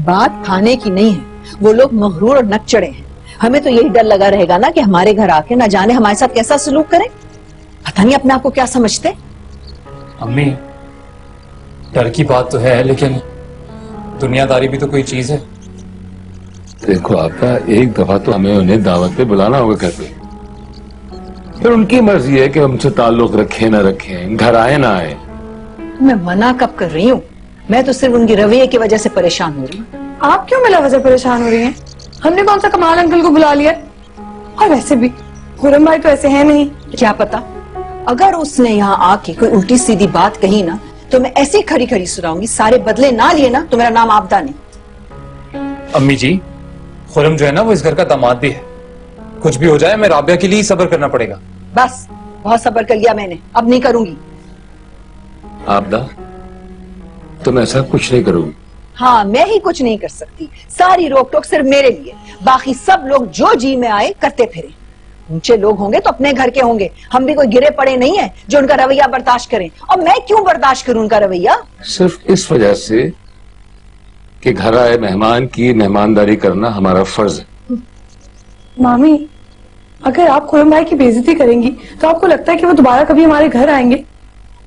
बात खाने की नहीं है, वो लोग मगरूर और नक चढ़े हैं। हमें तो यही डर लगा रहेगा ना कि हमारे घर आके ना जाने हमारे साथ कैसा सलूक करें। पता नहीं अपने आप को क्या समझते। अम्मी, डर की बात तो है, लेकिन दुनियादारी भी तो कोई चीज है। देखो आपका, एक दफा तो हमें उन्हें दावत पे बुलाना होगा घर पे, फिर उनकी मर्जी है कि हमसे ताल्लुक रखें ना रखें, घर आए ना आए। मैं मना कब कर रही हूँ? मैं तो सिर्फ उनकी रवैये की वजह से परेशान हो रही हूँ। आप क्यों मिला वजह परेशान हो रही हैं? हमने कौन सा कमाल अंकल को बुला लिया? और वैसे भी खुरम भाई तो ऐसे हैं नहीं। क्या पता, अगर उसने यहाँ आके कोई उल्टी सीधी बात कही ना तो मैं ऐसी खड़ी खड़ी सुनाऊंगी, सारे बदले ना लिए ना तो मेरा नाम आपदा नहीं। अम्मी जी, खुरम जो है ना वो इस घर का दामाद भी है। कुछ भी हो जाए मैं राबिया के लिए ही सब्र करना पड़ेगा। बस बहुत सब्र कर लिया मैंने, अब नहीं करूंगी। आपदा, तुम ऐसा कुछ नहीं करोगी? हाँ, मैं ही कुछ नहीं कर सकती। सारी रोक टोक सिर्फ मेरे लिए, बाकी सब लोग जो जी में आए करते फिरे। ऊंचे लोग होंगे तो अपने घर के होंगे, हम भी कोई गिरे पड़े नहीं है जो उनका रवैया बर्दाश्त करें। और मैं क्यों बर्दाश्त करूं उनका रवैया? सिर्फ इस वजह से कि घर आए मेहमान की मेहमानदारी करना हमारा फर्ज है। मामी, अगर आप खुरम भाई की बेइज्जती करेंगी तो आपको लगता है कि वो दोबारा कभी हमारे घर आएंगे?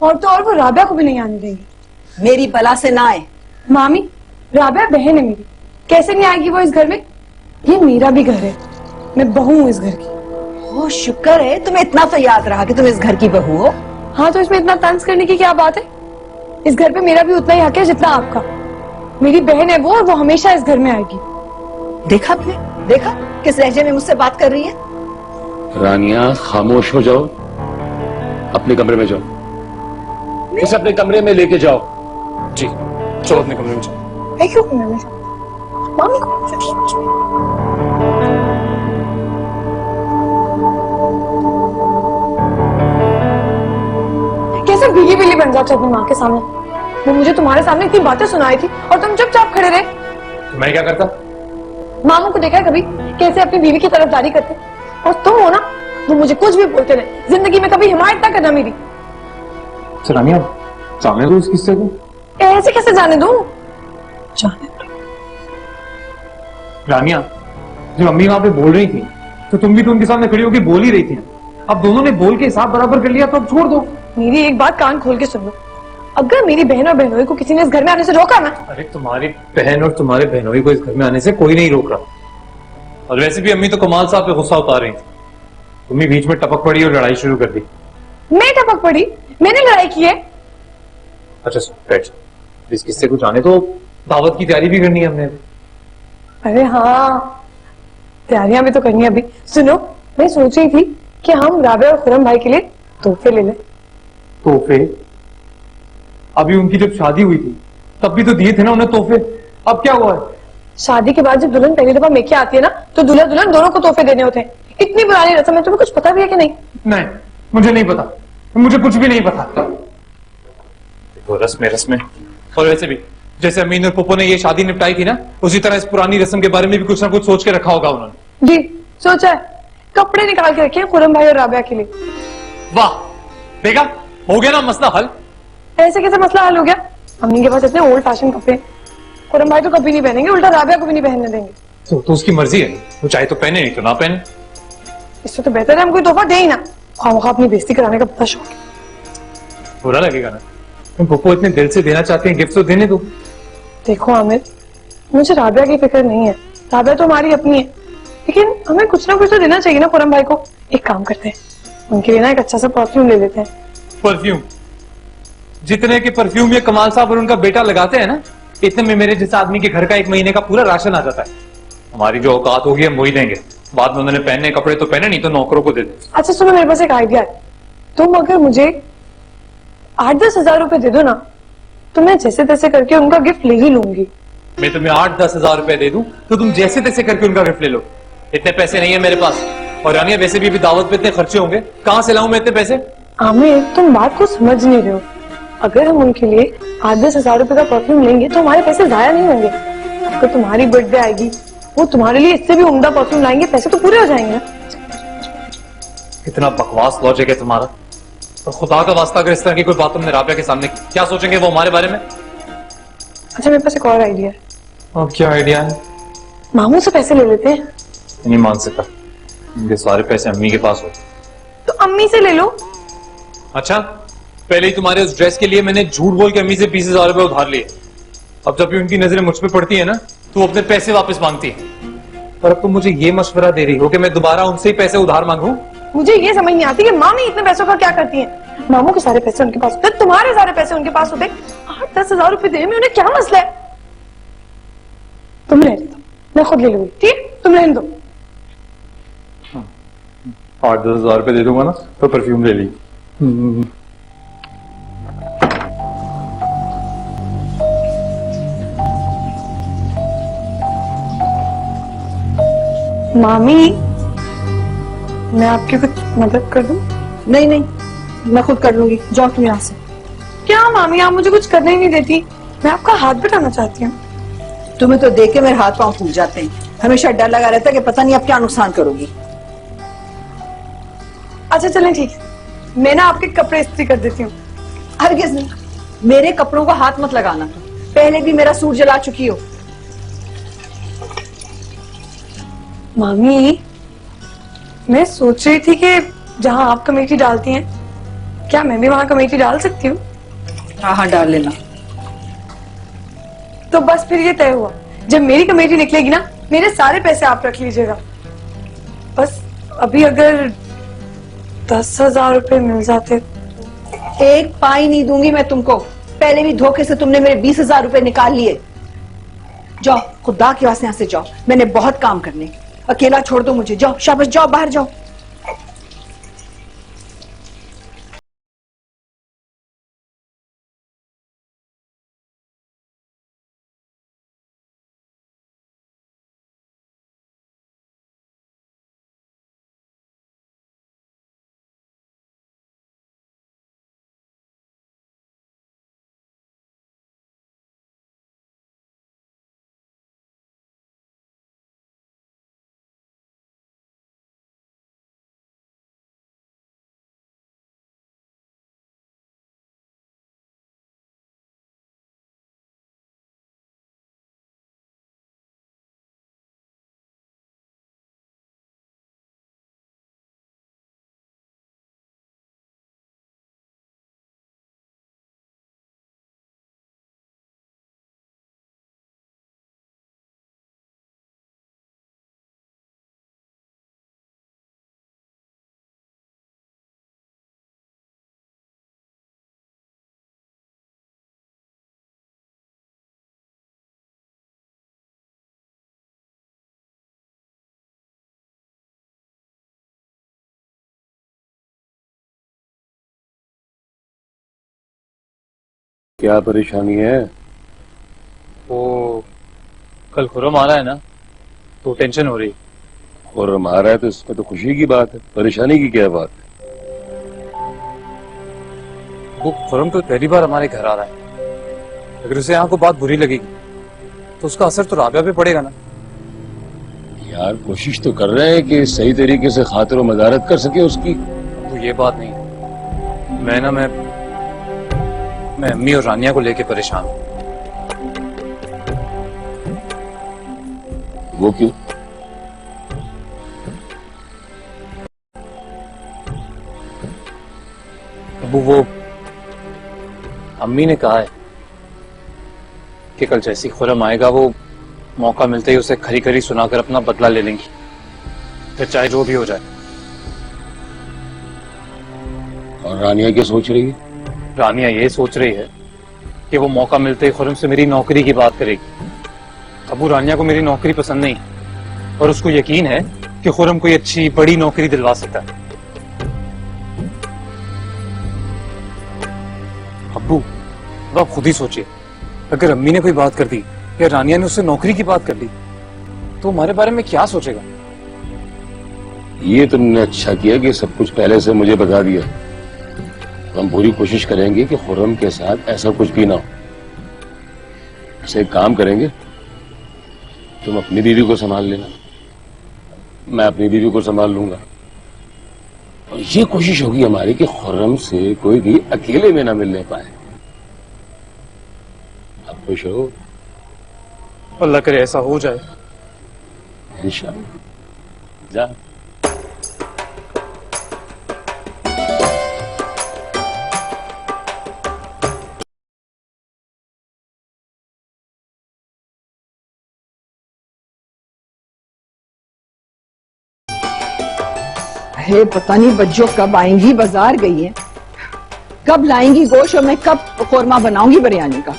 और तो और वो राबिया को भी नहीं आने देंगे। मेरी बला से ना आए। मामी, राबिया बहन है मेरी, कैसे नहीं आएगी वो इस घर में? ये मेरा भी घर है, मैं बहू हूँ इस घर की। ओ शुक्र है तुम्हें इतना तो याद रहा कि तुम इस घर की बहू हो। हाँ, तो इसमें इतना तंज करने की क्या बात है? इस घर पे मेरा भी उतना ही हक है जितना आपका। मेरी बहन है वो, और वो हमेशा इस घर में आएगी। देखा आपने, देखा किस लहजे में मुझसे बात कर रही है। रानिया, खामोश हो जाओ, अपने कमरे में जाओ। इसे अपने कमरे में लेके जाओ। जी चलो अपने कमरे में चलो। है क्यों कमरे में? मामी को कैसे भीगी बिल्ली बन जाते अपनी माँ के सामने? वो मुझे तुम्हारे सामने इतनी बातें सुनाई थी और तुम चुपचाप खड़े रहे। मैं क्या करता? मामू को देखा है कभी कैसे अपनी बीवी की तरफदारी करते? और तुम हो ना, तुम मुझे कुछ भी बोलते रहे, जिंदगी में कभी हिमायत ना करना मेरी। रानिया, जाने दो इस किस्से को। ऐसे कैसे जाने दूं? जाने दो। रानिया, जब अम्मी वहां पे बोल रही थी तो तुम भी तो उनके सामने खड़ी होकर बोल ही रही थी। अब दोनों ने बोल के हिसाब बराबर कर लिया तो अब छोड़ दो। मेरी एक बात कान खोल के सुन लो, अगर मेरी बहन और बहनोई को किसी ने इस घर में आने से रोका ना। अरे तुम्हारी बहन और तुम्हारे बहनोई को इस घर में आने से कोई नहीं रोक रहा। और वैसे भी अम्मी तो कमाल साहब पे गुस्सा उतार रही थी, तुम्ही बीच में टपक पड़ी और लड़ाई शुरू कर दी। मैं टपक पड़ी? मैंने लड़ाई की है? अच्छा बैठ, इस किस्से को जाने तो दावत की तैयारी भी करनी है हमने। अरे हाँ, तैयारियां भी तो करनी है अभी। सुनो, मैं सोच रही थी कि हम राबिया और खुरम भाई के लिए तोहफे ले लें। तोहफे? अभी उनकी जब शादी हुई थी तब भी तो दिए थे ना उन्हें तोहफे। अब क्या हुआ है? शादी के बाद जब दुल्हन पहली दफा मेके आती है ना तो दूल्हा दुल्हन दोनों को तोहफे देने होते हैं। इतनी पुरानी रस्म है, तुम्हें कुछ पता भी है कि नहीं? नहीं, मुझे नहीं पता, मुझे कुछ भी नहीं पता। देखो रस्म है। और वैसे भी जैसे अमीन और पुप्पो ने ये शादी निपटाई थी ना, उसी तरह इस पुरानी रस्म के बारे में भी कुछ ना कुछ सोच के रखा होगा उन्होंने। जी सोचा है, कपड़े निकाल के रखे हैं खुरम भाई और राबिया के लिए। वाह, देखा, हो गया ना मसला हल। ऐसे कैसे मसला हल हो गया? अम्मी के पास इतने ओल्ड फैशन कपड़े, खुरम भाई तो कभी नहीं पहनेंगे, उल्टा राबिया को भी नहीं पहनने देंगे। तो उसकी मर्जी है, वो चाहे तो पहने नहीं तो ना पहने। इससे तो बेहतर है हम कोई तोहफा दे ही ना। खामखा अपनी बेइज्जती कराने का बड़ा शौक है। बुरा लगेगा ना, तुम पुप्पो इतने दिल से देना चाहते हैं गिफ्ट तो देने दो। देखो आमिर, मुझे राबिया की फिक्र नहीं है, राबिया तो हमारी अपनी है, लेकिन हमें कुछ ना कुछ तो देना चाहिए ना खुरम भाई को। एक काम करते हैं, उनके लिए ना एक अच्छा सा परफ्यूम ले लेते हैं। परफ्यूम? जितने के परफ्यूम ये कमाल साहब और उनका बेटा लगाते हैं ना, इतने में मेरे जैसे आदमी के घर का एक महीने का पूरा राशन आ जाता है। हमारी जो औकात होगी हम वही देंगे, बाद में उन्होंने पहनने कपड़े तो पहने, नहीं तो नौकरों को दे दे। अच्छा सुनो, मेरे पास एक आइडिया है। तुम अगर मुझे 8-10 हजार रुपए दे दो ना, तो मैं जैसे तैसे करके उनका गिफ्ट ले ही लूंगी। मैं तुम्हें 8-10 हजार रुपए दे दूं तो तुम जैसे तैसे करके उनका गिफ्ट ले लो। इतने पैसे नहीं है मेरे पास। और रानिया, वैसे भी दावत पे इतने खर्चे होंगे, कहां से लाऊं मैं इतने पैसे? आमिर, तुम बात को समझ नहीं रहे हो। अगर हम उनके लिए 8-10 हजार रुपए का परफ्यूम लेंगे तो हमारे पैसे जाया नहीं होंगे। अगर तुम्हारी बर्थडे आएगी, वो तुम्हारे लिए इससे भी उम्दा परफ्यूम लाएंगे, पैसे तो पूरे हो जाएंगे ना। कितना बकवास लॉजिक है तुम्हारा। तो खुदा का वास्ता, अगर इस तरह की कोई बात तुमने राबिया के सामने की, क्या सोचेंगे वो हमारे बारे में? अच्छा, मेरे पास एक और आइडिया है। अब क्या आइडिया है? मामू से पैसे ले लेते हैं। नहीं मान सकता, इनके सारे पैसे अम्मी के पास होते। तो अम्मी से ले लो। अच्छा, पहले ही तुम्हारे उस ड्रेस के लिए मैंने झूठ बोल के अम्मी से 20,000 रुपए उधार लिए। अब जब भी उनकी नजरें मुझ पे पड़ती है ना, तो वो अपने पैसे वापस मांगती है। पर अब तुम मुझे ये मशवरा दे रही हो कि मैं दोबारा उनसे ही पैसे उधार मांगू? मुझे ये समझ नहीं आती कि मामी इतने पैसों का क्या करती हैं। मामू के सारे पैसे उनके पास होते, तुम्हारे सारे पैसे उनके पास होते, 8-10 हजार रुपए देने में उन्हें क्या मसला है? तुम रहने दो, मैं खुद ले लूंगी। ठीक, तुम रहने दो। 8-10 हजार रुपए दे दूंगा ना तो परफ्यूम ले ली। मामी, मैं आपकी कुछ मदद कर दूं? नहीं नहीं, मैं खुद कर लूंगी, जाओ तुम यहाँ से। क्या मामी, आप मुझे कुछ करने ही नहीं देती। मैं आपका हाथ बटाना चाहती हूँ। तुम्हें तो देख के मेरे हाथ पांव फूल जाते हैं। हमेशा डर लगा रहता है कि पता नहीं अब क्या नुकसान करोगी। अच्छा चलें, ठीक, मैं ना आपके कपड़े इस्त्री कर देती हूँ। हरगिज नहीं, मेरे कपड़ों को हाथ मत लगाना। पहले भी मेरा सूट जला चुकी हो। मामी, मैं सोच रही थी कि जहाँ आप कमेटी डालती हैं, क्या मैं भी वहां कमेटी डाल सकती हूँ? हाँ हाँ, डाल लेना। तो बस फिर ये तय हुआ, जब मेरी कमेटी निकलेगी ना, मेरे सारे पैसे आप रख लीजिएगा। बस अभी अगर 10,000 रुपए मिल जाते। एक पाई नहीं दूंगी मैं तुमको। पहले भी धोखे से तुमने मेरे 20,000 रुपए निकाल लिए। जाओ, खुदा की वास्ते यहाँ से जाओ, मैंने बहुत काम करने। अकेला छोड़ दो मुझे, जाओ, शाबाश, जाओ, बाहर जाओ। क्या परेशानी है? वो कल खुरम आ रहा है ना, तो टेंशन हो रही। और आ रहा है तो इसमें तो खुशी की बात है, परेशानी की क्या बात है? वो खुरम तो पहली बार हमारे घर आ रहा है। अगर उसे यहाँ को बात बुरी लगेगी तो उसका असर तो राबिया पे पड़ेगा ना। यार कोशिश तो कर रहे हैं कि सही तरीके से खातिर और मदारत कर सके उसकी। तो ये बात नहीं, मैं अम्मी और रानिया को लेके परेशान हूँ। वो क्यों? अबू, वो अम्मी ने कहा है कि कल जैसी खुरम आएगा वो मौका मिलते ही उसे खरी खरी सुनाकर अपना बदला ले लेंगी, फिर चाहे जो भी हो जाए। और रानिया क्या सोच रही है? रानिया ये सोच रही है कि वो मौका मिलते ही खुरम से मेरी नौकरी की बात करेगी। अबू, रानिया को मेरी नौकरी पसंद नहीं और उसको यकीन है कि खुरम कोई अच्छी बड़ी नौकरी दिलवा सकता है। अब्बू, अब आप खुद ही सोचिए, अगर अम्मी ने कोई बात कर दी या रानिया ने उससे नौकरी की बात कर दी तो हमारे बारे में क्या सोचेगा? ये तुमने अच्छा किया कि सब कुछ पहले से मुझे बता दिया। हम पूरी कोशिश करेंगे कि खुर्रम के साथ ऐसा कुछ भी ना हो। ऐसे एक काम करेंगे, तुम अपनी बीवी को संभाल लेना, मैं अपनी बीवी को संभाल लूंगा। और ये कोशिश होगी हमारी कि खुर्रम से कोई भी अकेले में ना मिलने पाए। अब खुश हो? अल्लाह करे ऐसा हो जाए। इंशाअल्लाह। जा। हे पता नहीं बच्चों कब आएंगी, बाजार गई है, कब लाएंगी गोश्त और मैं कब कोरमा बनाऊंगी बिरयानी का।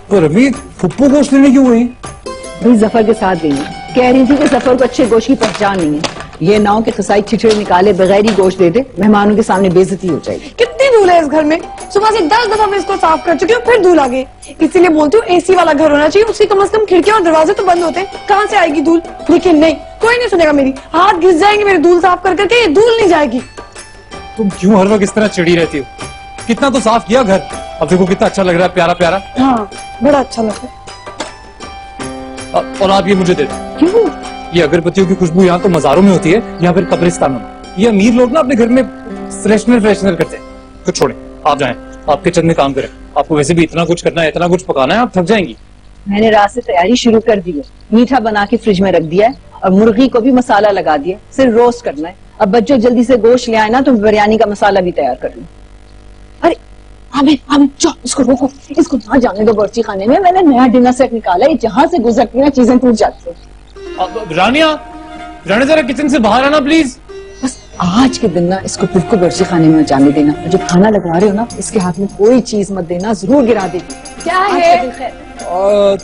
तो रवि फुप्पू गोश्त लेने क्यों गई? भाई जफर के साथ गई है, कह रही थी कि जफर को अच्छे गोश्त की पहचान नहीं है। ये ना हो कि कसाई छिछड़े निकाले बगैर ही गोश्त दे दे, मेहमानों के सामने बेइज्जती हो जाएगी। कितनी धूल है इस घर में, सुबह से 10 दफा मैं इसको साफ कर चुकी हूँ, फिर धूल आ गई। इसीलिए बोलती हूँ एसी वाला घर होना चाहिए, उसकी कम से कम खिड़कियां और दरवाजे तो बंद होते हैं, कहाँ से आएगी धूल। लेकिन नहीं, कोई नहीं सुनेगा मेरी, हाथ घिस जाएंगे मेरे धूल साफ कर करके, ये धूल नहीं जाएगी। तुम क्यों हर वक्त इस तरह चिड़ी रहती हो? कितना तो साफ किया घर, अब देखो कितना अच्छा लग रहा है, प्यारा प्यारा। हाँ बड़ा अच्छा लग रहा है। और आप ये मुझे दे दो। क्यों? ये अगरबत्तियों की खुशबू यहाँ तो मजारों में होती है या फिर कब्रिस्तानों में। ये अमीर लोग ना अपने घर में फ्रेशनर करते हैं। तो छोड़े, आप जाएं, आप किचन में काम करें। आपको वैसे भी इतना कुछ करना है, इतना कुछ पकाना है, आप थक जाएंगी। मैंने रात से तैयारी शुरू कर दी है, मीठा बना के फ्रिज में रख दिया है और मुर्गी को भी मसाला लगा दिया, सिर्फ रोस्ट करना है। अब बच्चों जल्दी से गोश्त ले आए ना तो बिरयानी का मसाला भी तैयार कर लूं। अरे आमिर जाओ, इसको रोको, इसको ना जाने दो बावर्ची खाने में, मैंने नया डिनर सेट निकाला है, जहां से गुजरती ना चीजें टूट जाती है। रानिया जरा किचन से बाहर आना प्लीज। बस आज के दिन ना इसको बिल्कुल बावर्ची खाने में जाने देना, जो खाना लगवा रहे हो ना इसके हाथ में कोई चीज मत देना, जरूर गिरा देगी। क्या है?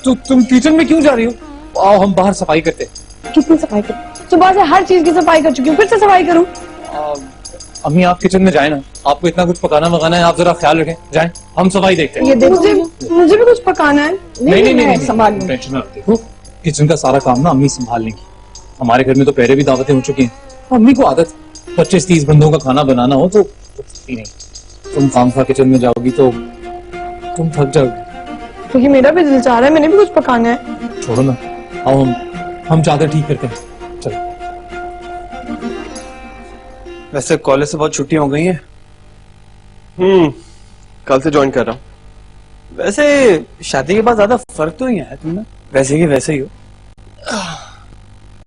तुम किचन में क्यों जा रही हो? आओ हम बाहर सफाई करते। कितनी सफाई करूं? सुबह से हर चीज की सफाई कर चुकी हूँ, फिर से सफाई करूँ? अम्मी आप किचन में जाए ना, आपको इतना कुछ पकाना वकाना है, आप जरा ख्याल रखें, जाएं, हम सफाई देखते हैं। ये देखो, मुझे भी कुछ पकाना है। नहीं संभाल लूंगी। टेंशन मत देखो, किचन का सारा काम ना अम्मी संभाल लेंगी। हमारे घर में तो पहले भी दावतें हो चुकी हैं, अम्मी को आदत 25-30 बंदों का खाना बनाना हो तो नहीं, तुम काम खा किचन में जाओगी तो तुम थक जाओगी। क्योंकि मेरा भी दिल चाह रहा है, मैंने भी कुछ पकाना है। छोड़ो ना, आओ हम चादर ठीक करते हैं, चलो। वैसे कॉलेज से बहुत छुट्टियां हो गई हैं। कल से ज्वाइन कर रहा हूँ। वैसे शादी के बाद ज्यादा फर्क तो नहीं आया तुमने, वैसे ही वैसे ही हो।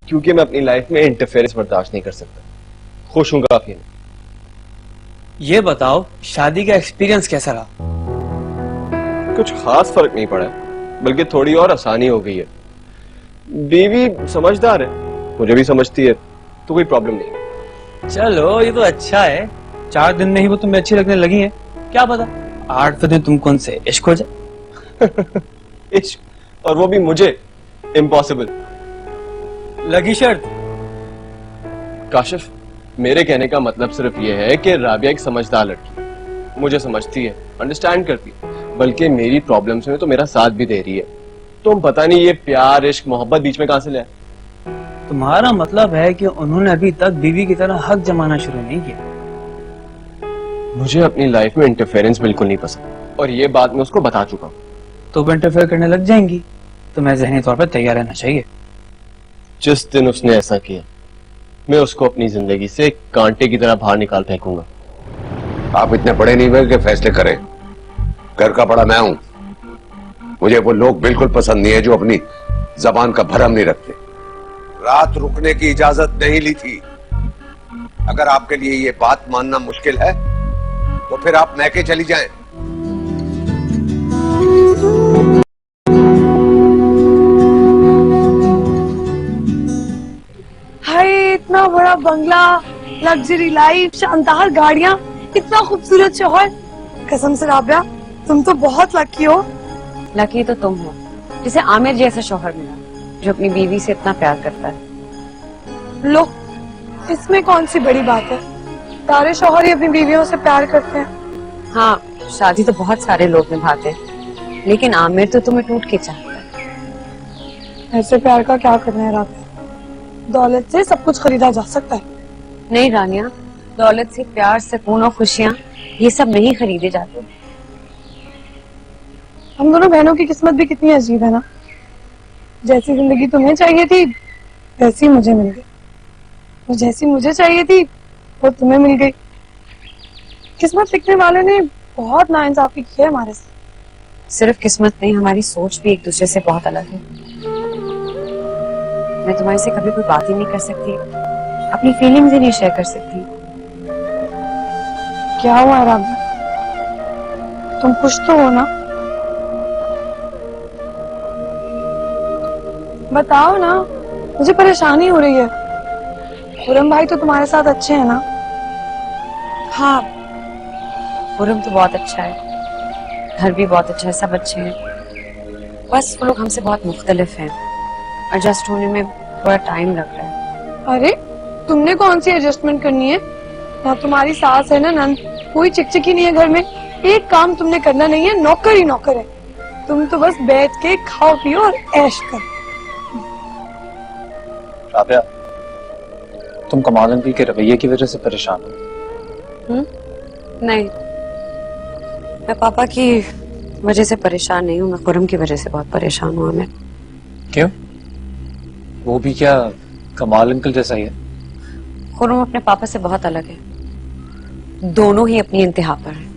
क्योंकि मैं अपनी लाइफ में इंटरफेरेंस बर्दाश्त नहीं कर सकता, खुश हूं काफी। ये बताओ शादी का एक्सपीरियंस कैसा रहा? कुछ खास फर्क नहीं पड़ा, बल्कि थोड़ी और आसानी हो गई है। बीवी समझदार है, मुझे भी समझती है, तो कोई प्रॉब्लम नहीं है। चलो ये तो अच्छा है, 4 दिन में ही वो तुम्हें अच्छी लगने लगी है, क्या पता 8वें दिन तुमको उनसे इश्क हो जाए। इश्क, और वो भी मुझे? इम्पॉसिबल। लगी शर्त? काशिफ, मेरे कहने का मतलब सिर्फ ये है कि राबिया एक समझदार लड़की है, मुझे समझती है, अंडरस्टैंड करती है, बल्कि मेरी प्रॉब्लम्स में तो मेरा साथ भी दे रही है। तुम पता नहीं ये प्यार इश्क मोहब्बत बीच में कहां से ले आए? तुम्हारा मतलब है कि उन्होंने अभी तक बीवी की तरह हक जमाना शुरू नहीं किया। मुझे अपनी लाइफ में इंटरफेरेंस बिल्कुल नहीं पसंद, और ये बात मैं उसको बता चुका हूँ। तो वो इंटरफेयर करने लग जाएंगी, तुम्हें ज़हनी तौर पर तैयार रहना चाहिए। जिस दिन उसने ऐसा किया, मैं उसको अपनी जिंदगी से कांटे की तरह बाहर निकाल फेंकूंगा। आप इतने बड़े नहीं हुए कि फैसले करें, घर का बड़ा मैं हूं। मुझे वो लोग बिल्कुल पसंद नहीं है जो अपनी जबान का भरम नहीं रखते। रात रुकने की इजाजत नहीं ली थी। अगर आपके लिए ये बात मानना मुश्किल है तो फिर आप मैके चली जाएं। हाय, इतना बड़ा बंगला, लग्जरी लाइफ, शानदार गाड़ियाँ, इतना खूबसूरत शौहर। कसम से राबिया, तुम तो बहुत लकी हो। लकी तो तुम हो जिसे आमिर जैसा शौहर मिला जो अपनी बीवी से इतना प्यार करता है। लो, इसमें कौन सी बड़ी बात है, सारे शौहर ही अपनी बीवियों से प्यार करते हैं। हाँ, शादी तो बहुत सारे लोग निभाते हैं, लेकिन आमिर तो तुम्हें टूट के चाहता है। ऐसे प्यार का क्या करना है राबिया, दौलत से सब कुछ खरीदा जा सकता है। नहीं रानिया, दौलत से प्यार, सुकून और खुशियाँ ये सब नहीं खरीदे जाते। हम दोनों बहनों की किस्मत भी कितनी अजीब है ना, जैसी जिंदगी तुम्हें चाहिए थी वैसी मुझे मिल गई, और जैसी मुझे चाहिए थी वो तुम्हें मिल गई। किस्मत लिखने वाले ने बहुत नाइंसाफी की है हमारे साथ। सिर्फ किस्मत नहीं, हमारी सोच भी एक दूसरे से बहुत अलग है। मैं तुम्हारे से कभी कोई बात ही नहीं कर सकती, अपनी फीलिंग्स ही नहीं शेयर कर सकती। क्या हुआ राबिया, तुम खुश तो हो ना? बताओ ना, मुझे परेशानी हो रही है। खुरम भाई तो तुम्हारे साथ अच्छे हैं ना? हाँ, खुरम तो बहुत अच्छा है, घर भी बहुत अच्छा है, सब अच्छे हैं। बस वो लोग हमसे बहुत मुख्तलिफ हैं, एडजस्ट होने में थोड़ा टाइम लग रहा है। अरे तुमने कौन सी एडजस्टमेंट करनी है? ना तुम्हारी सास है ना नंद, कोई चिकचिकी नहीं है घर में। एक काम तुमने करना नहीं है, नौकर ही नौकर है। तुम तो बस बैठ के खाओ पियो और ऐश करो। राबिया, तुम कमाल अंकल के रवैये की वजह से परेशान हो? नहीं, मैं पापा की वजह से परेशान नहीं हूँ, मैं खुरम की वजह से बहुत परेशान हूँ। मैं क्यों? वो भी क्या कमाल अंकल जैसा ही है? खुरम अपने पापा से बहुत अलग है, दोनों ही अपनी इंतहा पर हैं।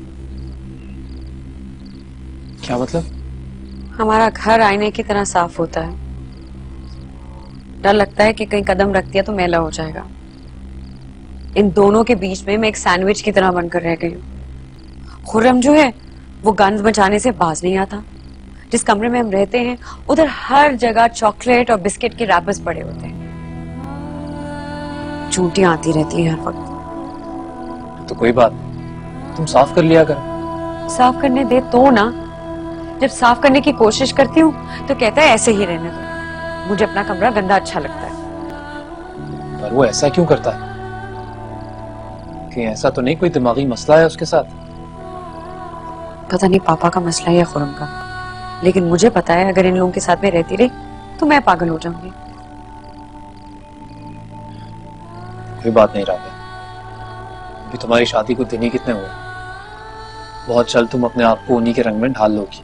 क्या मतलब? हमारा घर आईने की तरह साफ होता है, डर लगता है कि कहीं कदम रख दिया तो मैला हो जाएगा। इन दोनों के बीच में मैं एक सैंडविच की तरह बनकर रह गई हूँ। खुर्रम जो है वो गंद बचाने से बाज नहीं आता। जिस कमरे में हम रहते हैं उधर हर जगह चॉकलेट और बिस्किट के रैपर्स पड़े होते हैं, चूंटियां आती रहती हैं हर वक्त। तो कोई बात, तुम साफ कर लिया करो। साफ करने दे तो ना, जब साफ करने की कोशिश करती हूँ तो कहता है ऐसे ही रहने दो, मुझे अपना कमरा गंदा अच्छा लगता है। पर वो ऐसा क्यों करता है? कि ऐसा तो नहीं कोई दिमागी मसला है उसके साथ? पता नहीं पापा का मसला है या खुरम का, लेकिन मुझे पता है अगर इन लोगों के साथ में रहती रही तो मैं पागल हो जाऊंगी। कोई बात नहीं राबिया, अभी तुम्हारी शादी को दिन ही कितने हुए, बहुत जल्द तुम अपने आप को उन्हीं के रंग में ढाल लोगी।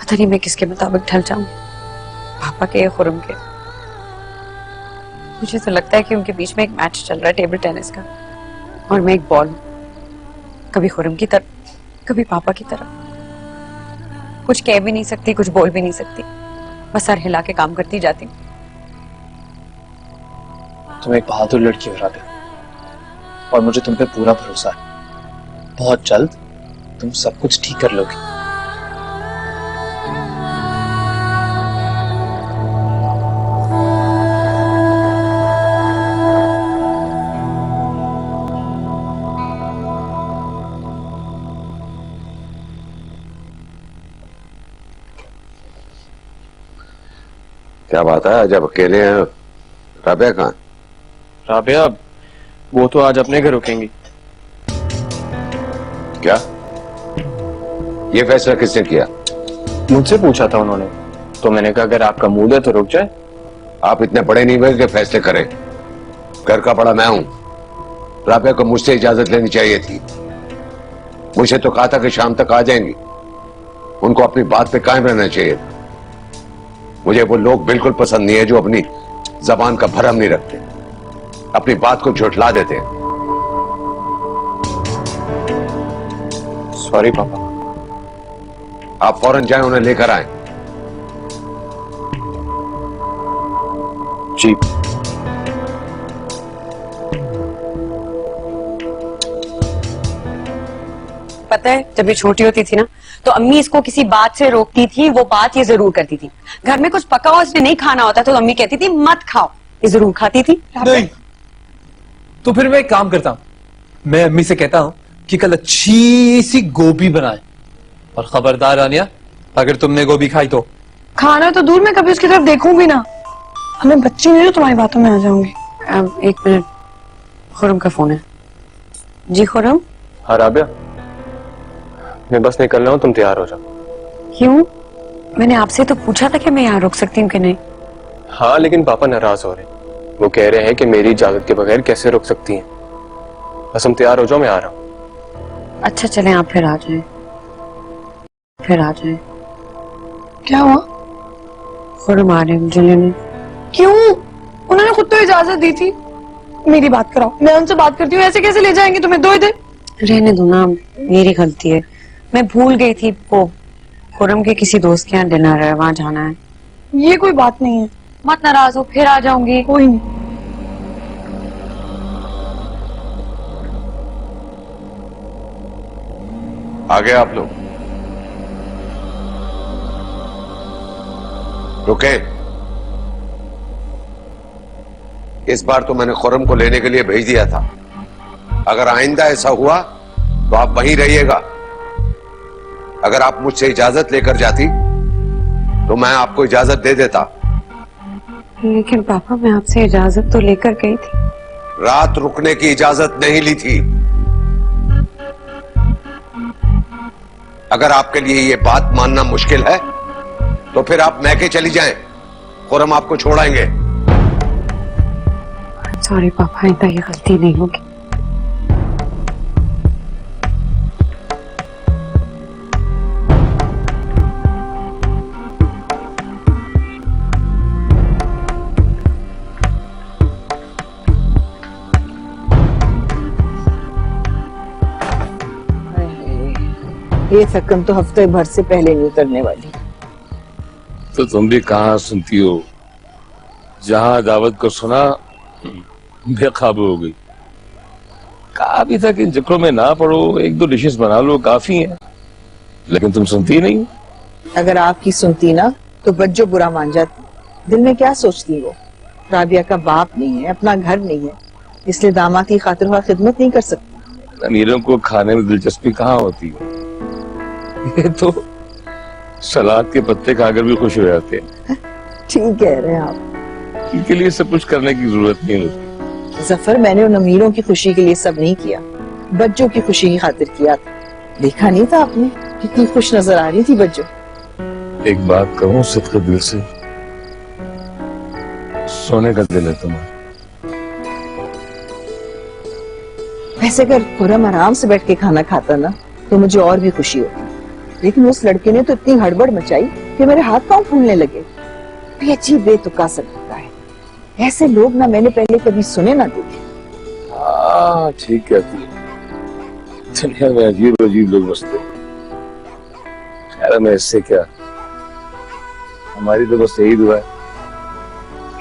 पता नहीं मैं किसके मुताबिक ढल जाऊं, पापा के या खुरम के। मुझे तो लगता है कि उनके बीच में एक मैच चल रहा है टेबल टेनिस का, और मैं एक बॉल, कभी खुरम की तरफ कभी पापा की तरफ। कुछ कह भी नहीं सकती, कुछ बोल भी नहीं सकती, बस सर हिला के काम करती जाती हूँ। तुम एक बहादुर लड़की हो राबिया, और मुझे तुम पे पूरा भरोसा है। बहुत जल्द तुम सब कुछ ठीक कर लोगी। क्या बात है, आज अब अकेले हैं? राबिया कहाँ? राबिया वो तो आज अपने घर रुकेंगी। क्या ये फैसला किसने किया? मुझसे पूछा था उन्होंने, तो मैंने कहा अगर आपका मूड है तो रुक जाए। आप इतने बड़े नहीं हुए कि फैसले करें। घर का बड़ा मैं हूं। राबिया को मुझसे इजाजत लेनी चाहिए थी। मुझे तो कहा था कि शाम तक आ जाएंगी। उनको अपनी बात पे कायम रहना चाहिए। मुझे वो लोग बिल्कुल पसंद नहीं है जो अपनी जबान का भरम नहीं रखते, अपनी बात को झुठला देते हैं। सॉरी पापा। आप फौरन जाएं, उन्हें लेकर आए। जी। पता है जब ये छोटी होती थी ना तो अम्मी इसको किसी बात से रोकती थी, वो बात ये जरूर करती थी। घर में कुछ पका हुआ इसने नहीं खाना होता तो अम्मी कहती थी मत खाओ, ये जरूर खाती थी। नहीं, तो फिर मैं एक काम करता हूं, मैं अम्मी से कहता हूं कि कल अच्छी सी गोभी बनाए, और खबरदार आनिया अगर तुमने गोभी खाई तो। खाना तो दूर, मैं कभी उसकी तरफ देखूं भी ना। हमें बच्ची नहीं, तो तुम्हारी बातों में आ जाऊंगी। एक मिनट, खुरम का फोन है। जी खुरम। हाँ राबिया, मैं बस निकल रहा हूँ, तुम तैयार हो जाओ। क्यों? मैंने आपसे तो पूछा था कि मैं यहाँ रुक सकती हूँ कि नहीं। हाँ लेकिन पापा नाराज हो रहे हैं, वो कह रहे हैं कि मेरी इजाजत के बगैर कैसे रुक सकती हैं। बस तुम तैयार हो जाओ, मैं आ रहा हूँ। अच्छा चलें, आप फिर आ जाएं, फिर आ जाएं। क्या हुआ? खुरम आ रहे हैं मुझे लेने। क्यों? उन्होंने खुद तो इजाजत दी थी। मेरी बात कराओ, मैं उनसे बात करती हूँ। ऐसे कैसे ले जाएंगे तुम्हें? दो इधर। रहने दो ना, मेरी गलती है, मैं भूल गई थी वो खुरम के किसी दोस्त के यहाँ डिनर है, वहां जाना है। ये कोई बात नहीं है। मत नाराज हो, फिर आ जाऊंगी। कोई नहीं। आ गए आप लोग? रुके। इस बार तो मैंने खुरम को लेने के लिए भेज दिया था। अगर आइंदा ऐसा हुआ तो आप वहीं रहिएगा। अगर आप मुझसे इजाजत लेकर जाती तो मैं आपको इजाजत दे देता। लेकिन पापा, मैं आपसे इजाजत तो लेकर गई थी। रात रुकने की इजाजत नहीं ली थी। अगर आपके लिए ये बात मानना मुश्किल है तो फिर आप मैके चली जाएं। खुरम आपको छोड़ाएंगे। सॉरी पापा, आइंदा ये गलती नहीं होगी। ये थकन तो हफ्ते भर से पहले नहीं उतरने वाली। तो तुम भी कहाँ सुनती हो? जहां दावत को सुना बेकाबू हो गई। कहा भी था कि इन चक्रों में ना पड़ो, एक दो डिशेस बना लो, काफी है। लेकिन तुम सुनती नहीं। अगर आपकी सुनती ना तो बच्चों बुरा मान जाती। दिल में क्या सोचती वो? राबिया का बाप नहीं है, अपना घर नहीं है, इसलिए दामाद की खातिर खिदमत नहीं कर सकती। अमीरों को खाने में दिलचस्पी कहाँ होती है? ये तो सलाद के पत्ते खाकर भी खुश हो जाते हैं। ठीक कह रहे हैं आप। इनके लिए सब कुछ करने की जरूरत नहीं होती। जफर, मैंने उन अमीरों की खुशी के लिए सब नहीं किया, बच्चों की खुशी की खातिर किया था। देखा नहीं था आपने कितनी खुश नजर आ रही थी बच्चों। एक बात कहूँ सिद्क़े दिल से, सोने का दिल है तुम्हारा। वैसे अगर खुरम आराम से बैठ के खाना खाता ना तो मुझे और भी खुशी होती, लेकिन उस लड़के ने तो इतनी हड़बड़ मचाई कि मेरे हाथ पांव फूलने लगे। बेची बेतुका सा लगता है। ऐसे लोग ना मैंने पहले कभी सुने ना देखे। हाँ ठीक कहती है, दुनिया में अजीब अजीब लोग बसते। खैर मैं इससे क्या, हमारी तो बस यही दुआ है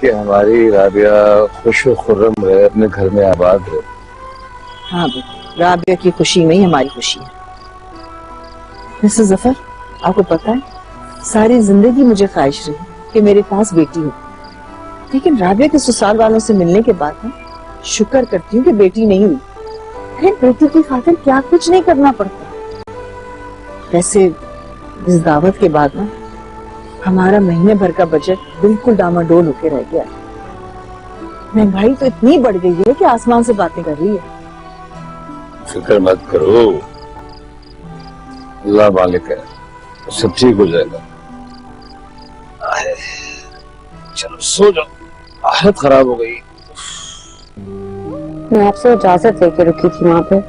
कि हमारी राबिया खुश व खुर्रम रहे, अपने घर में आबाद रहे। हाँ बेटा, राबिया की खुशी में ही हमारी खुशी है। मिस्टर जफर, आपको पता है सारी जिंदगी मुझे ख्वाहिश रही कि मेरे पास बेटी हो, लेकिन राबिया के ससुराल वालों से मिलने के बाद ना शुक्र करती हूँ कि बेटी नहीं हुई। फिर बेटी की खातिर क्या कुछ नहीं करना पड़ता। वैसे इस दावत के बाद ना हमारा महीने भर का बजट बिल्कुल डामाडोल होके रह गया। महंगाई तो इतनी बढ़ गई है कि आसमान से बातें कर रही है। फिक्र मत करो, अल्लाह मालिक है, सब ठीक हो जाएगा। चलो सो जाओ, हालत खराब हो गई। मैं आपसे इजाजत लेके रुकी थी वहां पे,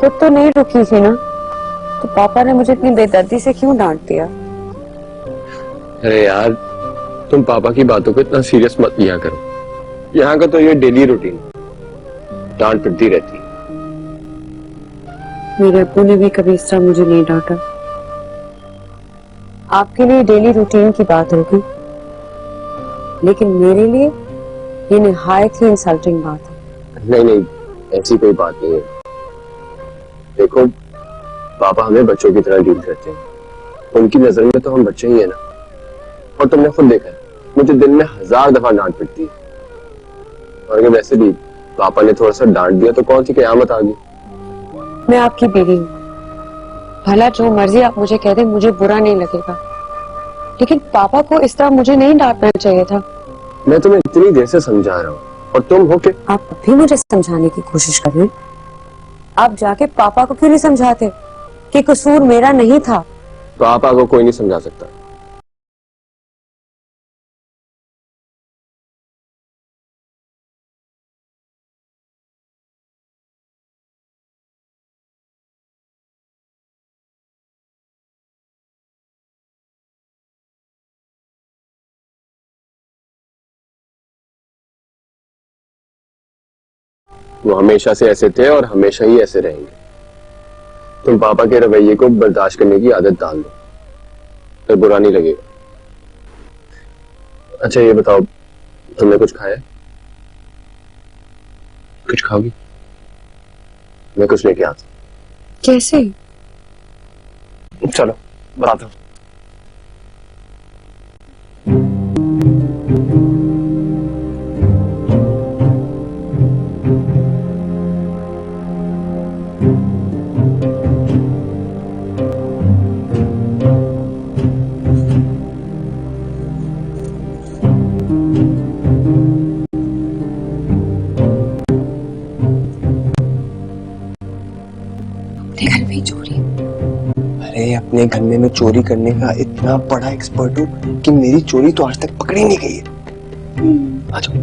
खुद तो नहीं रुकी थी ना, तो पापा ने मुझे इतनी बेदर्दी से क्यों डांट दिया? अरे यार, तुम पापा की बातों को इतना सीरियस मत लिया करो। यहाँ का तो ये डेली रूटीन, डांट पड़ती रहती। मेरे अब्बू ने भी कभी इस तरह मुझे नहीं डांटा। आपके लिए डेली रूटीन की बात होगी, लेकिन मेरे लिए ये निहायत ही इंसल्टिंग बात है। नहीं नहीं, ऐसी कोई बात नहीं है। देखो, पापा हमें बच्चों की तरह डील करते हैं। उनकी नजर में तो हम बच्चे ही है ना। और तुमने खुद देखा है, मुझे दिन में 1000 दफा डांट पड़ती है। और अगर वैसे भी पापा ने थोड़ा सा डांट दिया तो कौन सी कयामत आ गई। मैं आपकी बीवी हूँ, भला जो मर्जी आप मुझे कह दें मुझे बुरा नहीं लगेगा, लेकिन पापा को इस तरह मुझे नहीं डांटना चाहिए था। मैं तुम्हें इतनी देर से समझा रहा हूँ और तुम हो के आप भी मुझे समझाने की कोशिश कर रहे हैं। आप जाके पापा को क्यों नहीं समझाते कि कसूर मेरा नहीं था? पापा को कोई नहीं समझा सकता। वो हमेशा से ऐसे थे और हमेशा ही ऐसे रहेंगे। तुम पापा के रवैये को बर्दाश्त करने की आदत डाल दो। फिर बुरा नहीं लगेगा। अच्छा ये बताओ, तुमने कुछ खाया? कुछ खाओगी? मैं कुछ लेके आता कैसे? है। चलो बताता हूँ। अपने घर में ही चोरी? अरे अपने घर में मैं चोरी करने का इतना बड़ा एक्सपर्ट हूँ कि मेरी चोरी तो आज तक पकड़ी नहीं गई है। आ जाओ।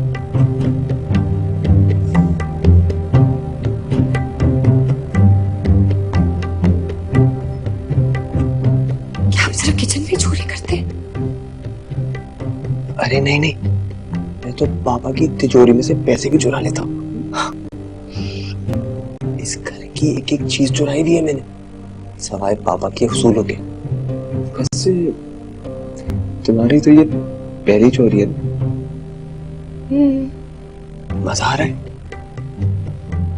क्या आप सिर्फ किचन में चोरी करते हैं? अरे नहीं नहीं, मैं तो पापा की तिजोरी में से पैसे भी चुरा लेता हूँ। इस घर की एक एक चीज चुराई दी है मैंने, सवाए पापा के उसूलों के। वैसे तुम्हारी तो ये पहली चोरी है। मजा आ रहा है?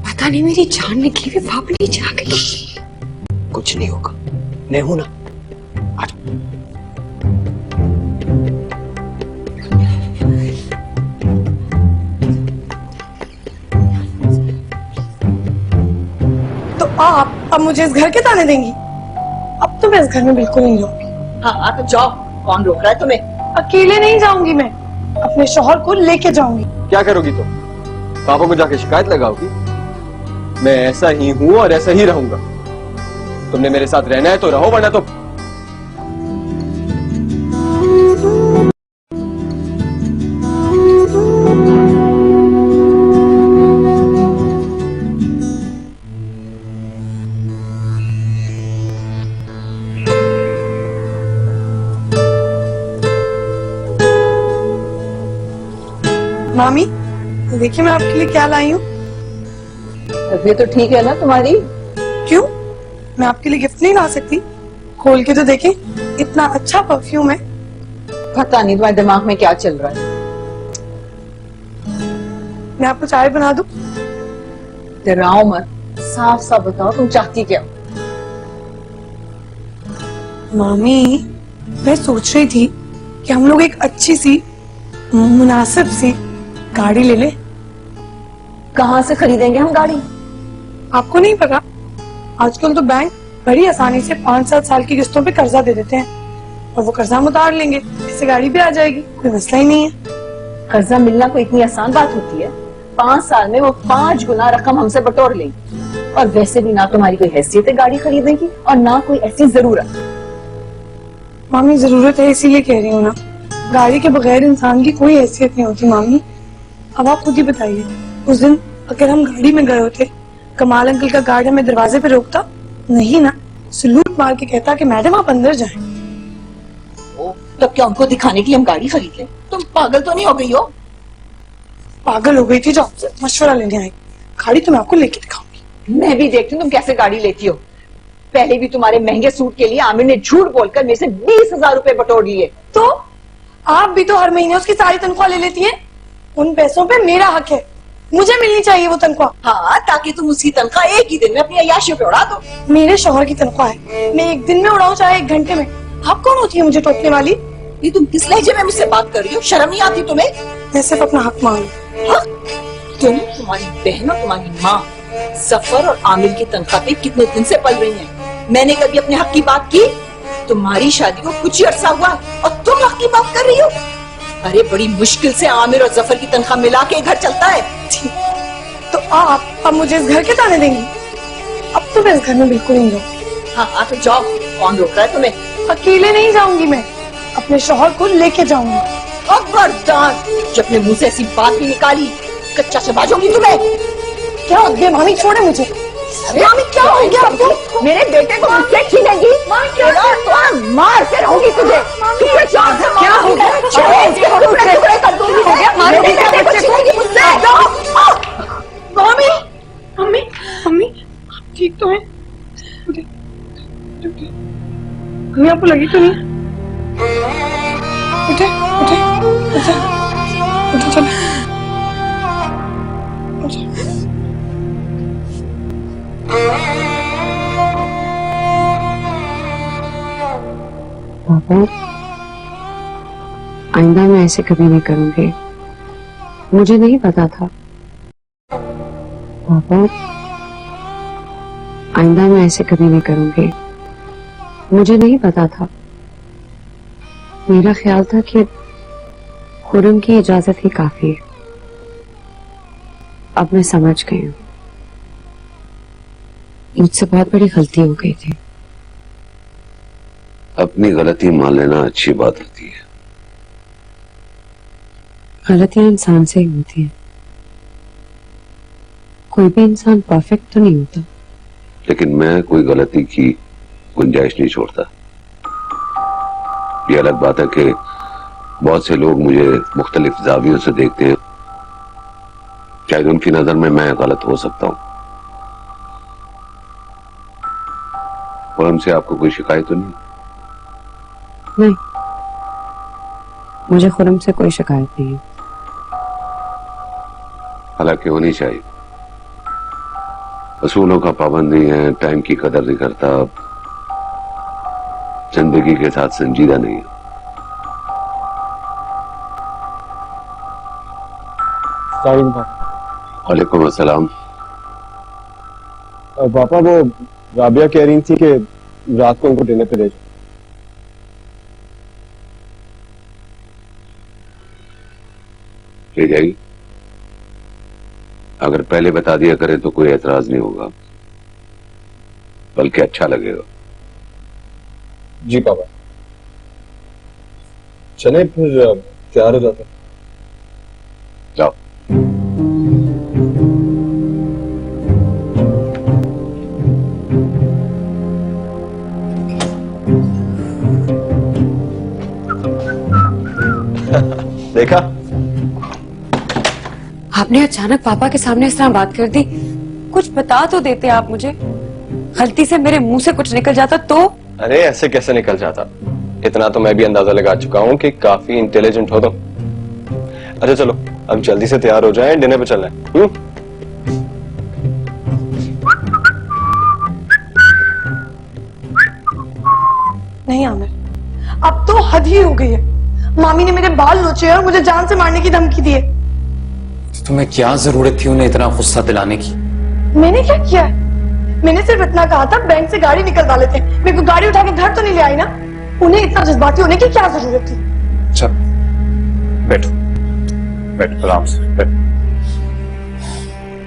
पता नहीं मेरी जान निकली हुई वापस नीचे आ गई। कुछ नहीं होगा, मैं हूं ना। आ जाओ। तो आप अब मुझे इस घर के ताने देंगी? अब तो मैं इस घर में बिल्कुल नहीं रहूंगी। हाँ तो जाओ, कौन रोक रहा है तुम्हें? अकेले नहीं जाऊंगी मैं, अपने शौहर को लेके जाऊंगी। क्या करोगी तुम? पापा को जाके शिकायत लगाओगी? मैं ऐसा ही हूं और ऐसा ही रहूंगा। तुमने मेरे साथ रहना है तो रहो, वरना तो मामी देखिए मैं आपके लिए क्या लाई हूँ। तबीयत तो ठीक है ना तुम्हारी? क्यों, मैं आपके लिए गिफ्ट नहीं ला सकती? खोल के तो देखें, इतना अच्छा परफ्यूम है। पता नहीं तुम्हारे दिमाग में क्या चल रहा है। मैं आपको चाय बना दूं? डराओ मत, साफ साफ बताओ तुम चाहती क्या हो? मामी मैं सोच रही थी कि हम लोग एक अच्छी सी मुनासिब सी गाड़ी ले ले। कहाँ से खरीदेंगे हम गाड़ी? आपको नहीं पता, आजकल तो बैंक बड़ी आसानी से 5-7 साल की किस्तों पे कर्जा दे देते हैं और वो कर्जा हम उतार लेंगे, इससे गाड़ी भी आ जाएगी, कोई मसला ही नहीं है। कर्जा मिलना कोई इतनी आसान बात होती है? 5 साल में वो 5 गुना रकम हमसे बटोर लेगी। और वैसे भी ना तुम्हारी कोई हैसियत है गाड़ी खरीदने की और ना कोई ऐसी जरूरत। मामी जरूरत है इसीलिए कह रही हूँ ना, गाड़ी के बगैर इंसान की कोई हैसियत नहीं होती। मामी अब आप खुद ही बताइए, उस दिन अगर हम गाड़ी में गए होते, कमाल अंकल का गार्ड हमें दरवाजे पे रोकता नहीं ना, सलूट मार के कहता कि मैडम आप अंदर जाएं। तब क्या उनको दिखाने के लिए हम गाड़ी खरीद लें? तुम पागल तो नहीं हो गई हो? पागल हो गई थी जो आपसे मशवरा लेने आई। गाड़ी तो मैं आपको लेके दिखाऊंगी। मैं भी देखती हूँ तुम कैसे गाड़ी लेती हो। पहले भी तुम्हारे महंगे सूट के लिए आमिर ने झूठ बोलकर मेरे से 20,000 रुपए बटोर लिए। तो आप भी तो हर महीने उसकी सारी तनख्वाह ले लेती हैं। उन पैसों पे मेरा हक है, मुझे मिलनी चाहिए वो तनख्वाह। हाँ, ताकि तुम उसकी तनख्वाह एक ही दिन में अपनी अय्याशियों पे उड़ा दो। मेरे शौहर की तनख्वाह है, मैं एक दिन में उड़ाऊं चाहे 1 घंटे में। आप कौन होती है मुझे टोकने वाली? ये तुम किस लहजे में मुझसे बात कर रही हो? शर्म नहीं आती तुम्हें? मैं सिर्फ अपना हक मांग रही हूं। तुम, तुम्हारी बहन और तुम्हारी माँ सफर और आमिर की तनख्वाह पे कितने दिन से पल रही हैं। मैंने कभी अपने हक की बात की? तुम्हारी शादी को कुछ ही अरसा हुआ और तुम हक की बात कर रही हो? अरे बड़ी मुश्किल से आमिर और जफर की तनख्वाह मिला के घर चलता है। तो आप अब मुझे इस घर के ताने देंगी? अब तो मैं इस घर में बिल्कुल नहीं रहूंगी। हाँ तो जाओ, कौन रोक रहा है तुम्हें? अकेले नहीं जाऊंगी मैं, अपने शौहर को लेके जाऊंगी। खबरदार, जब अपने मुंह से ऐसी बात भी निकाली कच्चा चबाजूंगी तुम्हें। क्या हो गया मामी, छोड़े मुझे। मामी क्या हो गया आपको? मेरे बेटे को मुझसे छीनेगी? तो मार के रहूंगी तुझे। क्या हो गया? टुकड़े कर दूंगी। मेरे बेटे को छीनेगी मुझसे। मामी मम्मी मम्मी ठीक तो है? मम्मी आपको लगी तो नहीं? उठो चलो। पापा, आइंदा मैं ऐसे कभी नहीं करूंगी। मुझे नहीं पता था। पापा, आइंदा मैं ऐसे कभी नहीं करूंगी। मुझे नहीं पता था। मेरा ख्याल था कि खुरम की इजाजत ही काफी है। अब मैं समझ गई हूँ, मुझसे बहुत बड़ी गलती हो गई थी। अपनी गलती मान लेना अच्छी बात होती है। गलतियां इंसान से ही होती हैं। कोई भी इंसान परफेक्ट तो नहीं होता। लेकिन मैं कोई गलती की गुंजाइश नहीं छोड़ता। ये अलग बात है कि बहुत से लोग मुझे मुख्तलिफ जावियों से देखते हैं। शायद उनकी नजर में मैं गलत हो सकता हूं। और हमसे आपको कोई शिकायत तो नहीं? नहीं, मुझे खुरम से कोई शिकायत नहीं है। हालांकि होनी चाहिए। असूलों का पाबंद नहीं है, टाइम की कदर नहीं करता, जिंदगी के साथ संजीदा नहीं है। वालेकुम अस्सलाम। पापा वो राबिया कह रही थी कि रात को उनको डिनर पे ले जाओ। ले जाएगी। अगर पहले बता दिया करें तो कोई एतराज नहीं होगा, बल्कि अच्छा लगेगा। जी पापा, चले फिर तैयार हो जाते हैं। जाओ। देखा, आपने अचानक पापा के सामने इस तरह बात कर दी। कुछ बता तो देते आप मुझे। गलती से मेरे मुंह से कुछ निकल जाता तो? अरे ऐसे कैसे निकल जाता। इतना तो मैं भी अंदाजा लगा चुका हूँ कि काफी इंटेलिजेंट हो तुम। अच्छा चलो अब जल्दी से तैयार हो जाएं, डिनर पे चलना है। नहीं आमिर, अब तो हद ही हो गई है। मामी ने मेरे बाल नोचे और मुझे जान से मारने की धमकी दी है। तुम्हें क्या जरूरत थी उन्हें इतना गुस्सा दिलाने की? मैंने क्या किया है? मैंने सिर्फ इतना कहा था बैंक से गाड़ी निकलवा लेते। मेरे को गाड़ी उठा के घर तो नहीं ले आई ना। उन्हें इतना जज्बाती होने की क्या जरूरत थी? अच्छा बैठो, बैठो आराम से बैठो।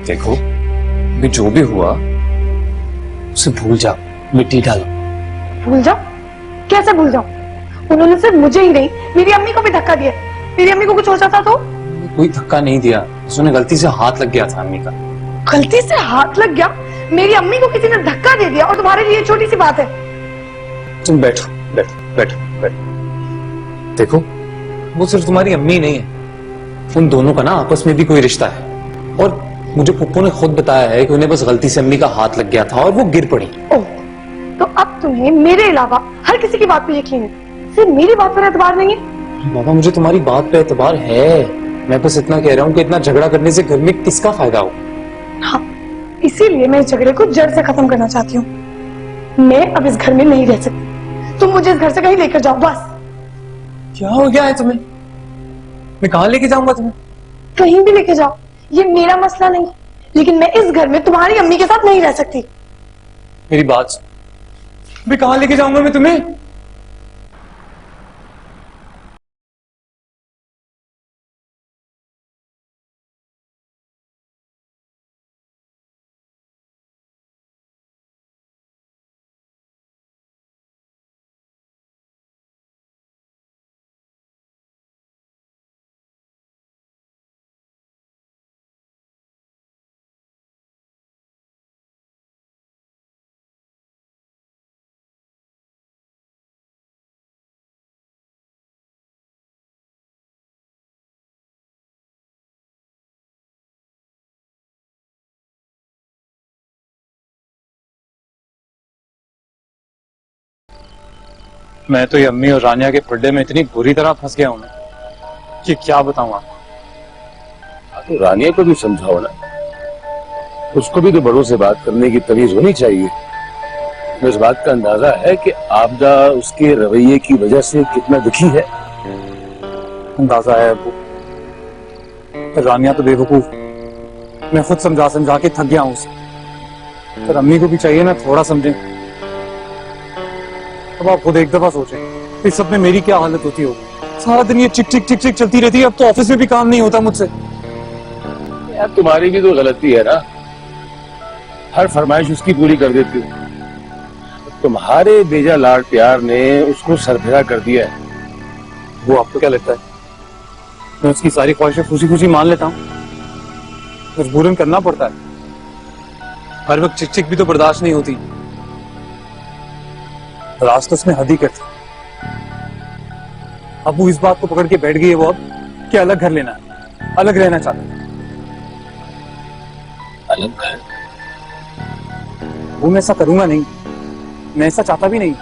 देखो भी जो भी हुआ उसे भूल जाओ, मिट्टी डालो। भूल जाओ? कैसे भूल जाओ? उन्होंने सिर्फ मुझे ही नहीं मेरी अम्मी को भी धक्का दिया। मेरी अम्मी को कुछ हो जाता तो? कोई धक्का नहीं दिया, उसने गलती से हाथ लग गया था अम्मी का। गलती से हाथ लग गया? मेरी अम्मी को किसी ने धक्का दे दिया और तुम्हारे लिए छोटी सी बात है। तुम बैठो बैठो बैठो बैठो। देखो वो सिर्फ तुम्हारी अम्मी नहीं है, उन दोनों का ना आपस में भी कोई रिश्ता है। और मुझे पप्पू ने खुद बताया है कि उन्हें बस गलती से अम्मी का हाथ लग गया था और वो गिर पड़ी। ओह, तो अब तुम्हें मेरे अलावा हर किसी की बात पे यकीन है, सिर्फ मेरी बात पर एतबार नहीं है? बाबा मुझे तुम्हारी बात पे एतबार है, मैं बस इतना कह रहा हूँ कि इतना झगड़ा करने से घर में किसका फायदा हो। हाँ, इसीलिए मैं इस झगड़े को जड़ से खत्म करना चाहती हूँ। मैं अब इस घर में नहीं रह सकती। तुम मुझे इस घर से कहीं लेकर जाओ बस। क्या हो गया है तुम्हें? मैं कहाँ लेके जाऊंगा तुम्हें? कहीं भी लेके जाओ, ये मेरा मसला नहीं, लेकिन मैं इस घर में तुम्हारी अम्मी के साथ नहीं रह सकती। मेरी बात सुन, मैं कहाँ लेके जाऊंगा मैं तुम्हें? मैं तो ये अम्मी और रानिया के फड्डे में इतनी बुरी तरह फंस गया हूं कि क्या बताऊं आपको? तो रानिया को भी समझाओ ना, उसको भी तो बड़ों से बात करने की तमीज होनी चाहिए। मुझे इस बात का अंदाजा है कि आपदा उसके रवैये की वजह से कितना दुखी है। अंदाजा है वो, रानिया तो बेवकूफ, मैं खुद समझा समझा के थक गया हूं उसे, पर अम्मी को भी चाहिए ना थोड़ा समझें। अब आप खुद एक दफा सोचें इस सब में मेरी क्या हालत होती होगी। सारा दिन ये चिक चिक चिक चिक चलती रहती है, अब तो ऑफिस में भी काम नहीं होता मुझसे। यार तुम्हारी भी तो गलती है ना, हर फरमाइश उसकी पूरी कर देती हो। तुम्हारे बेजा लाड प्यार ने उसको सरफिरा कर दिया है। वो आपको क्या लगता है मैं उसकी सारी ख्वाहिशें खुशी खुशी मान लेता हूँ? मजबूरन करना पड़ता है, हर वक्त चिक चिक भी तो बर्दाश्त नहीं होती। राज तो उसमें हद ही करती। अब वो इस बात को पकड़ के बैठ गई है वो अब कि अलग घर लेना है, अलग रहना चाहता है। अलग घर? वो मैं ऐसा करूंगा नहीं, मैं ऐसा चाहता भी नहीं।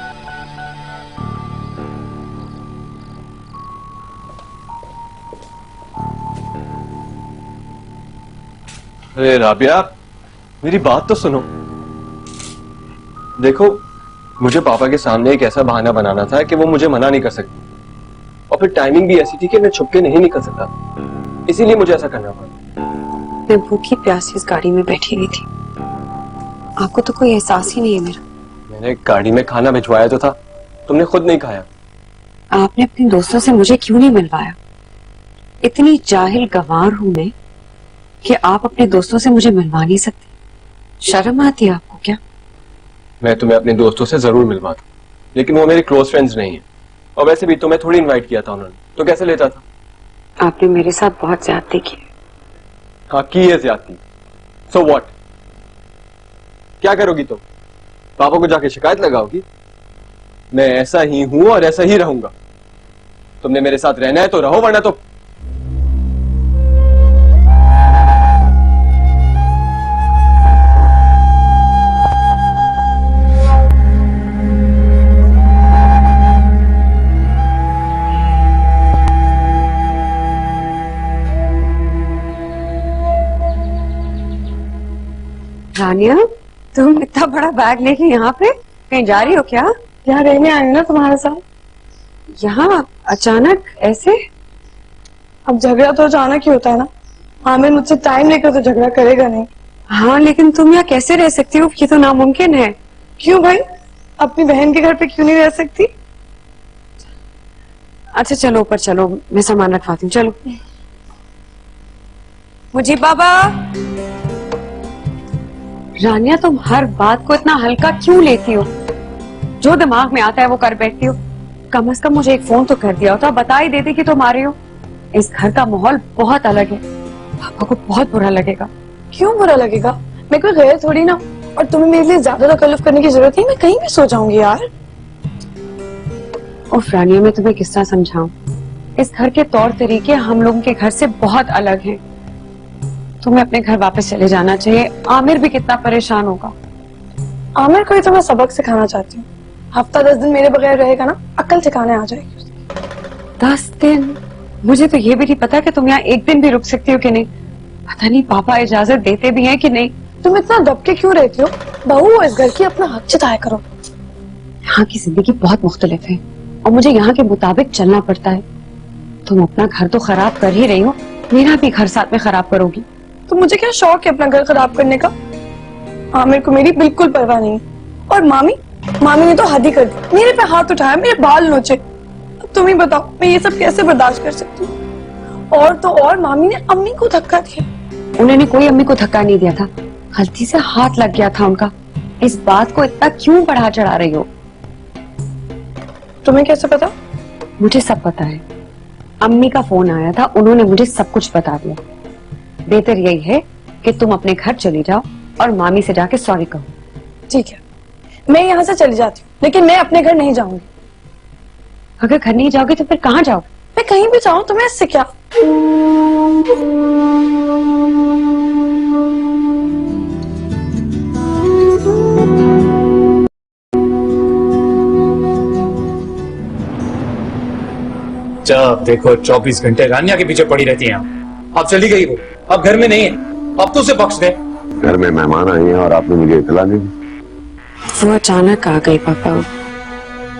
अरे राबिया, मेरी बात तो सुनो। देखो, मुझे पापा के सामने एक ऐसा बहाना बनाना था कि वो मुझे मना नहीं कर सकती, और फिर टाइमिंग भी ऐसी थी कि मैं छुप के नहीं निकल सकता, इसीलिए मुझे ऐसा करना पड़ा। मैं भूखी प्यासी इस गाड़ी में बैठी हुई थी, आपको तो कोई एहसास ही नहीं है मेरा। मैंने गाड़ी में खाना भिजवाया तो था, तुमने खुद नहीं खाया। आपने अपने दोस्तों से मुझे क्यों नहीं मिलवाया? इतनी जाहिल गंवार हूं मैं कि आप अपने दोस्तों से मुझे मिलवा नहीं सकते। शर्म आती है आपको क्या? मैं तुम्हें अपने दोस्तों से जरूर मिलवाता, लेकिन वो मेरे क्लोज फ्रेंड्स नहीं है, और वैसे भी तुम्हें थोड़ी इनवाइट किया था उन्होंने, तो कैसे लेता था? आपने मेरे साथ बहुत ज्यादती की। हाँ, की है ज्यादती। So what? क्या करोगी तुम? पापा को जाके शिकायत लगाओगी? मैं ऐसा ही हूं और ऐसा ही रहूंगा। तुमने मेरे साथ रहना है तो रहो, वरना तो रानिया, तुम इतना बड़ा बैग लेके यहाँ पे कहीं जा रही हो क्या? यहाँ रहने आई हूँ ना तुम्हारे साथ। यहाँ अचानक ऐसे? अब झगड़ा तो अचानक ही होता है ना। आमिर मुझसे टाइम लेकर तो झगड़ा करेगा नहीं। हाँ, लेकिन तुम यहाँ कैसे रह सकती हो? ये तो नामुमकिन है। क्यों भाई, अपनी बहन के घर पे क्यों नहीं रह सकती? अच्छा चलो ऊपर चलो, मैं सामान रखवाती हूँ, चलो। मुझे बाबा। रानिया, तुम हर बात को इतना हल्का क्यों लेती हो? जो दिमाग में आता है वो कर बैठती हो। कम से कम मुझे एक फोन तो कर दिया होता, बता ही देती कि तुम आ रही हो। इस घर का माहौल बहुत अलग है, पापा को बहुत बुरा लगेगा। क्यों बुरा लगेगा? मैं कोई गैर थोड़ी ना, और तुम्हें मेरे लिए ज्यादा तकल्लुफ करने की जरूरत नहीं। मैं कहीं भी सो जाऊंगी यार। उफ रानिया, मैं तुम्हें किस तरह समझाऊं? इस घर के तौर तरीके हम लोगों के घर से बहुत अलग हैं। तुम्हें अपने घर वापस चले जाना चाहिए। आमिर भी कितना परेशान होगा। आमिर को ही तो मैं सबक सिखाना चाहती हूँ। हफ्ता 10 दिन मेरे बगैर रहेगा ना, अक्ल ठिकाने आ जाएगी उसकी। 10 दिन? मुझे तो ये भी नहीं पता कि तुम यहाँ एक दिन भी रुक सकती हो कि नहीं। पता नहीं पापा इजाजत देते भी हैं कि नहीं। तुम इतना दब के क्यों रहती हो? बहू हो इस घर की, अपना हक जताया करो। यहाँ की जिंदगी बहुत मुख्तलिफ है और मुझे यहाँ के मुताबिक चलना पड़ता है। तुम अपना घर तो खराब कर ही रही हो, मेरा भी घर साथ में खराब करोगी। तो मुझे क्या शौक है अपना घर खराब करने का? आमिर को मेरी बिल्कुल परवाह नहीं। और मामी ने तो हद ही कर दी, मेरे पे हाथ उठाया, मेरे बाल नोचे। अब तुम ही बताओ, मैं ये सब कैसे बर्दाश्त कर सकती हूँ? और तो और मामी ने अम्मी को धक्का दिया। उन्होंने कोई अम्मी को धक्का नहीं दिया था, गलती से हाथ लग गया था उनका। इस बात को इतना क्यों बढ़ा चढ़ा रही हो? तुम्हें कैसे पता? मुझे सब पता है। अम्मी का फोन आया था, उन्होंने मुझे सब कुछ बता दिया। बेहतर यही है कि तुम अपने घर चली जाओ और मामी से जाके सॉरी कहो। ठीक है, मैं यहाँ से चली जाती हूँ, लेकिन मैं अपने घर नहीं जाऊंगी। अगर घर नहीं जाओगे तो फिर कहाँ जाओगे? मैं कहीं भी जाऊँ तुम्हें इससे क्या? जब देखो 24 घंटे रानिया के पीछे पड़ी रहती हैं। अब चली गई वो, अब घर में नहीं है, अब तो उसे बख्श दे। घर में मेहमान आए हैं और आपने मुझे इतला नहीं दी। वो अचानक आ गई पापा।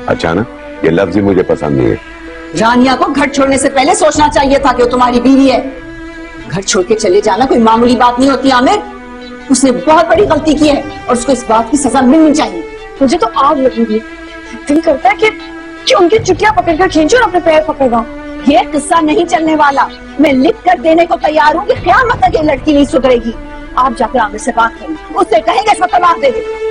अचानक? ये लफ्ज ही मुझे पसंद नहीं है। रानिया को घर छोड़ने से पहले सोचना चाहिए था कि वो तुम्हारी बीवी है। घर छोड़ के चले जाना कोई मामूली बात नहीं होती आमिर। उसने बहुत बड़ी गलती की है और उसको इस बात की सजा मिलनी चाहिए। मुझे तो आग लगी हुई, दिल करता है कि उनकी चुटिया पकड़कर खींचो और अपने पैर पकड़वाऊं। ये किस्सा नहीं चलने वाला। मैं लिख कर देने को तैयार हूँ कि क़यामत तक ये लड़की नहीं सुधरेगी। आप जाकर आमिर से बात करें, उससे कहेंगे इसको तलाक दे दे।